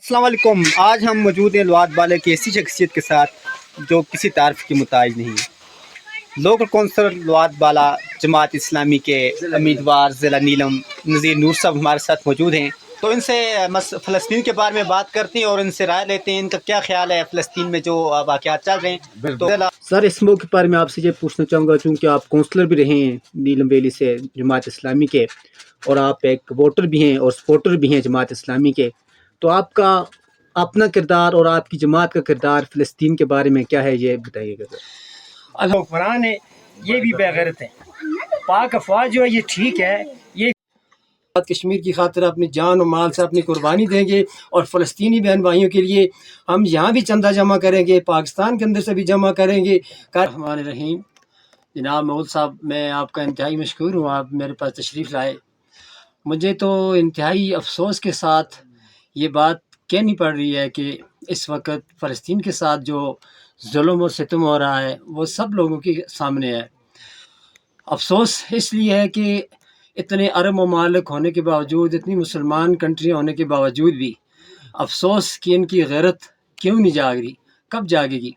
السلام علیکم. آج ہم موجود ہیں لواد بالے کی ایسی شخصیت کے ساتھ جو کسی تعارف کی محتاج نہیں ہے. لوکل کونسلر لواد بالا جماعت اسلامی کے امیدوار ضلع نیلم نذیر نور صاحب ہمارے ساتھ موجود ہیں. تو ان سے فلسطین کے بارے میں بات کرتے ہیں اور ان سے رائے لیتے ہیں ان کا کیا خیال ہے فلسطین میں جو واقعات چل رہے ہیں. تو سر اس موقع پر میں آپ سے یہ پوچھنا چاہوں گا چونکہ آپ کونسلر بھی رہے ہیں نیلم ویلی سے جماعت اسلامی کے اور آپ ایک ووٹر بھی ہیں اور سپورٹر بھی ہیں جماعت اسلامی کے. تو آپ کا اپنا کردار اور آپ کی جماعت کا کردار فلسطین کے بارے میں کیا ہے یہ بتائیے گا. اللہ قرآن ہے یہ بھی بغیرت ہے. پاک افواج جو ہے یہ ٹھیک ہے، یہ کشمیر کی خاطر اپنی جان و مال سے اپنی قربانی دیں گے اور فلسطینی بہن بھائیوں کے لیے ہم یہاں بھی چندہ جمع کریں گے، پاکستان کے اندر سے بھی جمع کریں گے. الرحمن الرحیم. جناب مول صاحب، میں آپ کا انتہائی مشکور ہوں، آپ میرے پاس تشریف لائے. مجھے تو انتہائی افسوس کے ساتھ یہ بات کہنی پڑ رہی ہے کہ اس وقت فلسطین کے ساتھ جو ظلم و ستم ہو رہا ہے وہ سب لوگوں کے سامنے ہے. افسوس اس لیے ہے کہ اتنے عرب ممالک ہونے کے باوجود، اتنی مسلمان کنٹری ہونے کے باوجود بھی افسوس کہ ان کی غیرت کیوں نہیں جاگ رہی، کب جاگے گی.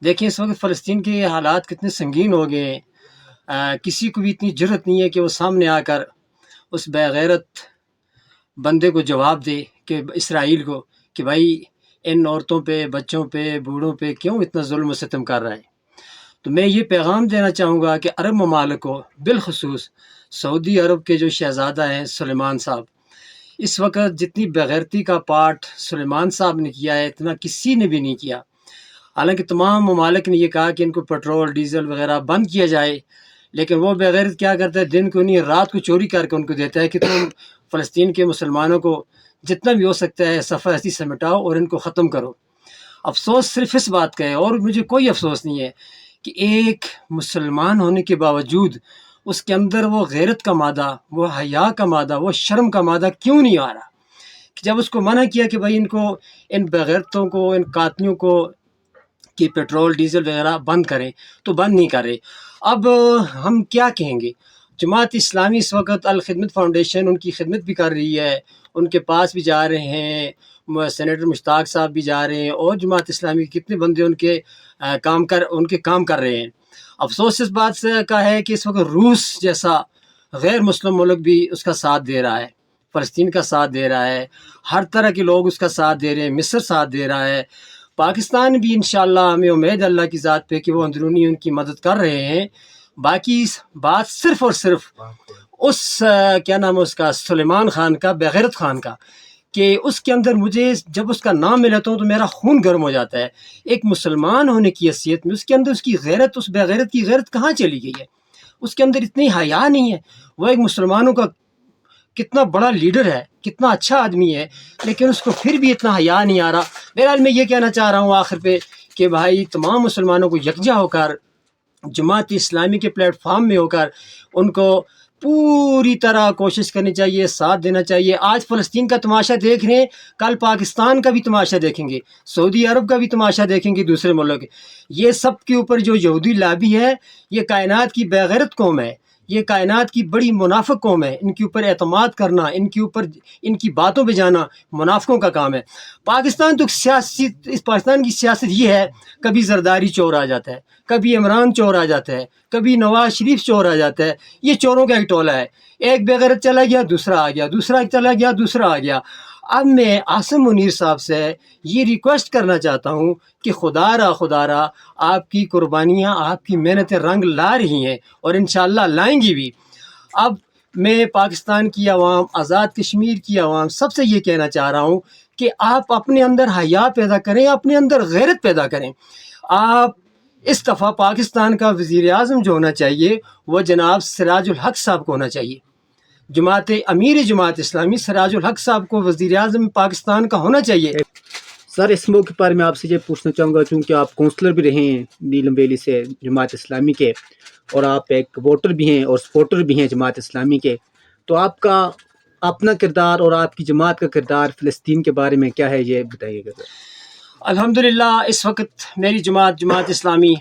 دیکھیں اس وقت فلسطین کے حالات کتنے سنگین ہو گئے ہیں. کسی کو بھی اتنی جرت نہیں ہے کہ وہ سامنے آ کر اس بغیرت بندے کو جواب دے کہ اسرائیل کو کہ بھائی ان عورتوں پہ، بچوں پہ، بوڑھوں پہ کیوں اتنا ظلم و ستم کر رہا ہے. تو میں یہ پیغام دینا چاہوں گا کہ عرب ممالک کو، بالخصوص سعودی عرب کے جو شہزادہ ہیں سلیمان صاحب، اس وقت جتنی بغیرتی کا پارٹ سلیمان صاحب نے کیا ہے اتنا کسی نے بھی نہیں کیا. حالانکہ تمام ممالک نے یہ کہا کہ ان کو پیٹرول ڈیزل وغیرہ بند کیا جائے، لیکن وہ بغیرت کیا کرتا ہے، دن کو نہیں رات کو چوری کر کے ان کو دیتا ہے کہ تم فلسطین کے مسلمانوں کو جتنا بھی ہو سکتا ہے صفحہ ہستی سے مٹاؤ اور ان کو ختم کرو. افسوس صرف اس بات کا ہے اور مجھے کوئی افسوس نہیں ہے کہ ایک مسلمان ہونے کے باوجود اس کے اندر وہ غیرت کا مادہ، وہ حیا کا مادہ، وہ شرم کا مادہ کیوں نہیں آ رہا. کہ جب اس کو منع کیا کہ بھائی ان کو، ان بغیرتوں کو، ان قاتلیوں کو کہ پیٹرول ڈیزل وغیرہ بند کریں، تو بند نہیں کر رہے. اب ہم کیا کہیں گے. جماعت اسلامی اس وقت الخدمت فاؤنڈیشن ان کی خدمت بھی کر رہی ہے، ان کے پاس بھی جا رہے ہیں، سینیٹر مشتاق صاحب بھی جا رہے ہیں اور جماعت اسلامی کے کتنے بندے ان کے کام کر رہے ہیں. افسوس اس بات سے کا ہے کہ اس وقت روس جیسا غیر مسلم ملک بھی اس کا ساتھ دے رہا ہے، فلسطین کا ساتھ دے رہا ہے، ہر طرح کے لوگ اس کا ساتھ دے رہے ہیں، مصر ساتھ دے رہا ہے، پاکستان بھی انشاءاللہ ہمیں امید اللہ کی ذات پہ کہ وہ اندرونی ان کی مدد کر رہے ہیں. باقی بات صرف اور صرف اس کیا نام ہے اس کا، سلیمان خان کا، بغیرت خان کا، کہ اس کے اندر مجھے جب اس کا نام میں لیتا ہوں تو میرا خون گرم ہو جاتا ہے. ایک مسلمان ہونے کی حیثیت میں اس کے اندر اس کی غیرت، اس بغیرت کی غیرت کہاں چلی گئی ہے. اس کے اندر اتنی حیا نہیں ہے. وہ ایک مسلمانوں کا کتنا بڑا لیڈر ہے، کتنا اچھا آدمی ہے، لیکن اس کو پھر بھی اتنا حیا نہیں آ رہا. بہرحال میں یہ کہنا چاہ رہا ہوں آخر پہ کہ بھائی تمام مسلمانوں کو یکجا ہو کر جماعت اسلامی کے پلیٹ فارم میں ہو کر ان کو پوری طرح کوشش کرنی چاہیے، ساتھ دینا چاہیے. آج فلسطین کا تماشا دیکھ رہے ہیں، کل پاکستان کا بھی تماشا دیکھیں گے، سعودی عرب کا بھی تماشا دیکھیں گے، دوسرے ملک. یہ سب کے اوپر جو یہودی لابی ہے، یہ کائنات کی بغیرت قوم ہے، یہ کائنات کی بڑی منافق قوم ہے. ان کے اوپر اعتماد کرنا، ان کے اوپر ان کی باتوں پہ جانا منافقوں کا کام ہے. پاکستان تو اس پاکستان کی سیاست یہ ہے، کبھی زرداری چور آ جاتا ہے، کبھی عمران چور آ جاتا ہے، کبھی نواز شریف چور آ جاتا ہے. یہ چوروں کا ایک ٹولہ ہے. ایک بغیرت چلا گیا دوسرا آ گیا، دوسرا چلا گیا دوسرا آ گیا. اب میں عاصم منیر صاحب سے یہ ریکویسٹ کرنا چاہتا ہوں کہ خدا را آپ کی قربانیاں، آپ کی محنتیں رنگ لا رہی ہیں اور انشاءاللہ لائیں گی بھی. اب میں پاکستان کی عوام، آزاد کشمیر کی عوام سب سے یہ کہنا چاہ رہا ہوں کہ آپ اپنے اندر حیا پیدا کریں، اپنے اندر غیرت پیدا کریں. آپ اس دفعہ پاکستان کا وزیر اعظم جو ہونا چاہیے وہ جناب سراج الحق صاحب کو ہونا چاہیے. امیر جماعت اسلامی سراج الحق صاحب کو وزیر اعظم پاکستان کا ہونا چاہیے. سر اس موقع پر میں آپ سے یہ پوچھنا چاہوں گا چونکہ آپ کونسلر بھی رہے ہیں نیلم ویلی سے جماعت اسلامی کے اور آپ ایک ووٹر بھی ہیں اور سپورٹر بھی ہیں جماعت اسلامی کے. تو آپ کا اپنا کردار اور آپ کی جماعت کا کردار فلسطین کے بارے میں کیا ہے یہ بتائیے گا. الحمدللہ اس وقت میری جماعت اسلامی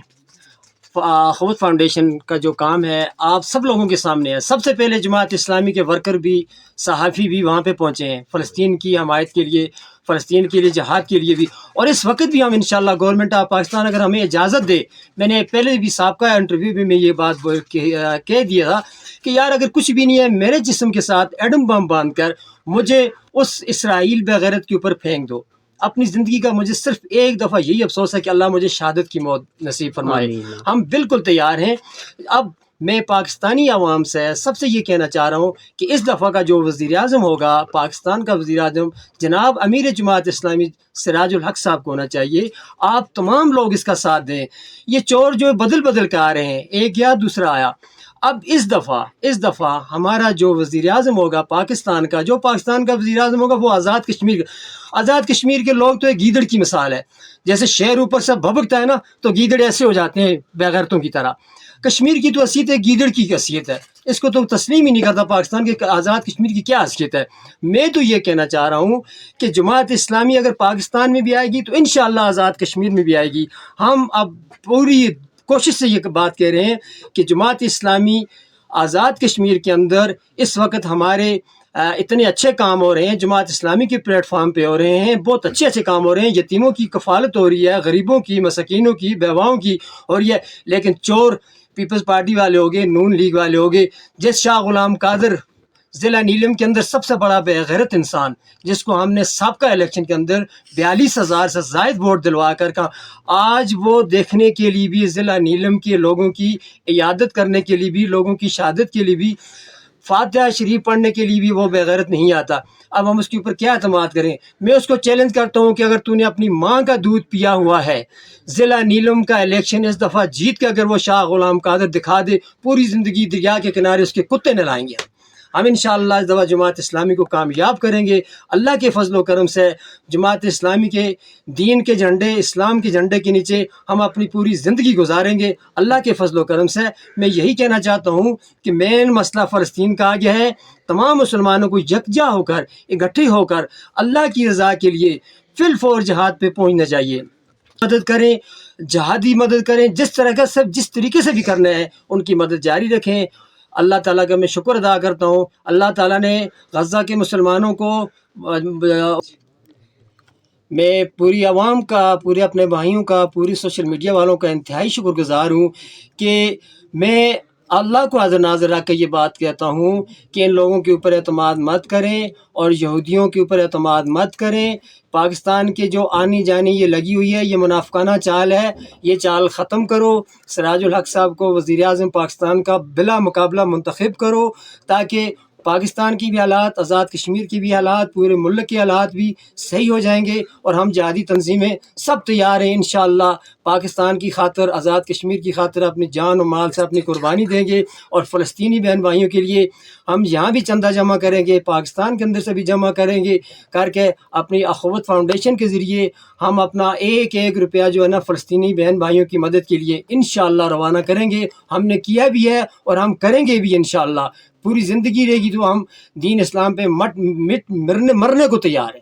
اخوت فاؤنڈیشن کا جو کام ہے آپ سب لوگوں کے سامنے ہے. سب سے پہلے جماعت اسلامی کے ورکر بھی، صحافی بھی وہاں پہ پہنچے ہیں فلسطین کی حمایت کے لیے. فلسطین کے لیے جہاد کے لیے بھی. اور اس وقت بھی ہم انشاءاللہ گورنمنٹ آف پاکستان اگر ہمیں اجازت دے، میں نے پہلے بھی سابقہ انٹرویو میں یہ بات کہہ دیا تھا کہ یار اگر کچھ بھی نہیں ہے میرے جسم کے ساتھ ایٹم بم باندھ کر مجھے اس اسرائیل بغیرت کے اوپر پھینک دو. اپنی زندگی کا مجھے صرف ایک دفعہ یہی افسوس ہے کہ اللہ مجھے شہادت کی موت نصیب فرمائے. ہم بالکل تیار ہیں. اب میں پاکستانی عوام سے سب سے یہ کہنا چاہ رہا ہوں کہ اس دفعہ کا جو وزیر اعظم ہوگا پاکستان کا وزیر اعظم جناب امیر جماعت اسلامی سراج الحق صاحب کو ہونا چاہیے. آپ تمام لوگ اس کا ساتھ دیں. یہ چور جو بدل بدل کے آ رہے ہیں، ایک گیا دوسرا آیا. اب اس دفعہ ہمارا جو وزیر اعظم ہوگا پاکستان کا، جو پاکستان کا وزیر اعظم ہوگا وہ آزاد کشمیر کا. آزاد کشمیر کے لوگ تو ایک گیدڑ کی مثال ہے. جیسے شیر اوپر سے بھبکتا ہے نا تو گیدڑ ایسے ہو جاتے ہیں بغیرتوں کی طرح. کشمیر کی تو حیثیت ہے گیدڑ کی حیثیت ہے. اس کو تو تسلیم ہی نہیں کرتا پاکستان کے آزاد کشمیر کی کیا حیثیت ہے. میں تو یہ کہنا چاہ رہا ہوں کہ جماعت اسلامی اگر پاکستان میں بھی آئے گی تو انشاءاللہ آزاد کشمیر میں بھی آئے گی. ہم اب پوری کوشش سے یہ بات کہہ رہے ہیں کہ جماعت اسلامی آزاد کشمیر کے اندر اس وقت ہمارے اتنے اچھے کام ہو رہے ہیں، جماعت اسلامی کے پلیٹ فارم پہ ہو رہے ہیں، بہت اچھے کام ہو رہے ہیں. یتیموں کی کفالت ہو رہی ہے، غریبوں کی، مساکینوں کی، بیواؤں کی ہو رہی ہے. لیکن چور پیپلز پارٹی والے ہوگے، نون لیگ والے ہوگے، جس شاہ غلام قادر ضلع نیلم کے اندر سب سے بڑا بے غیرت انسان، جس کو ہم نے سابقہ الیکشن کے اندر 42,000 سے زائد ووٹ دلوا کر کہا، آج وہ دیکھنے کے لیے بھی ضلع نیلم کے لوگوں کی عیادت کرنے کے لیے بھی، لوگوں کی شہادت کے لیے بھی، فاتحہ شریف پڑھنے کے لیے بھی وہ بے غیرت نہیں آتا. اب ہم اس کے اوپر کیا اعتماد کریں؟ میں اس کو چیلنج کرتا ہوں کہ اگر تو نے اپنی ماں کا دودھ پیا ہوا ہے، ضلع نیلم کا الیکشن اس دفعہ جیت کے اگر وہ شاہ غلام قادر دکھا دے، پوری زندگی دریا کے کنارے اس کے کتے نہلائیں گے. ہم انشاءاللہ اس دفعہ جماعت اسلامی کو کامیاب کریں گے. اللہ کے فضل و کرم سے جماعت اسلامی کے دین کے جھنڈے، اسلام کے جھنڈے کے نیچے ہم اپنی پوری زندگی گزاریں گے. اللہ کے فضل و کرم سے میں یہی کہنا چاہتا ہوں کہ مین مسئلہ فلسطین کا آگے ہے. تمام مسلمانوں کو یکجا ہو کر، اکٹھے ہو کر اللہ کی رضا کے لیے فی الفور جہاد پہ پہنچنا چاہیے. مدد کریں، جہادی مدد کریں، جس طرح کا سب جس طریقے سے بھی کرنا ہے ان کی مدد جاری رکھیں. اللہ تعالیٰ کا میں شکر ادا کرتا ہوں. اللہ تعالیٰ نے غزہ کے مسلمانوں کو، میں پوری عوام کا، پورے اپنے بھائیوں کا، پوری سوشل میڈیا والوں کا انتہائی شکر گزار ہوں کہ میں اللہ کو حاضر ناظر رکھ کے یہ بات کہتا ہوں کہ ان لوگوں کے اوپر اعتماد مت کریں اور یہودیوں کے اوپر اعتماد مت کریں. پاکستان کے جو آنی جانی یہ لگی ہوئی ہے، یہ منافقانہ چال ہے، یہ چال ختم کرو. سراج الحق صاحب کو وزیر اعظم پاکستان کا بلا مقابلہ منتخب کرو تاکہ پاکستان کی بھی حالات، آزاد کشمیر کی بھی حالات، پورے ملک کے حالات بھی صحیح ہو جائیں گے. اور ہم جہادی تنظیمیں سب تیار ہیں انشاءاللہ پاکستان کی خاطر، آزاد کشمیر کی خاطر اپنی جان و مال سے اپنی قربانی دیں گے. اور فلسطینی بہن بھائیوں کے لیے ہم یہاں بھی چندہ جمع کریں گے، پاکستان کے اندر سے بھی جمع کریں گے، کر کے اپنی اخوت فاؤنڈیشن کے ذریعے ہم اپنا ایک ایک روپیہ جو ہے نا فلسطینی بہن بھائیوں کی مدد کے لیے انشاءاللہ روانہ کریں گے. ہم نے کیا بھی ہے اور ہم کریں گے بھی انشاءاللہ. پوری زندگی رہے گی تو ہم دین اسلام پہ مرنے کو تیار ہیں.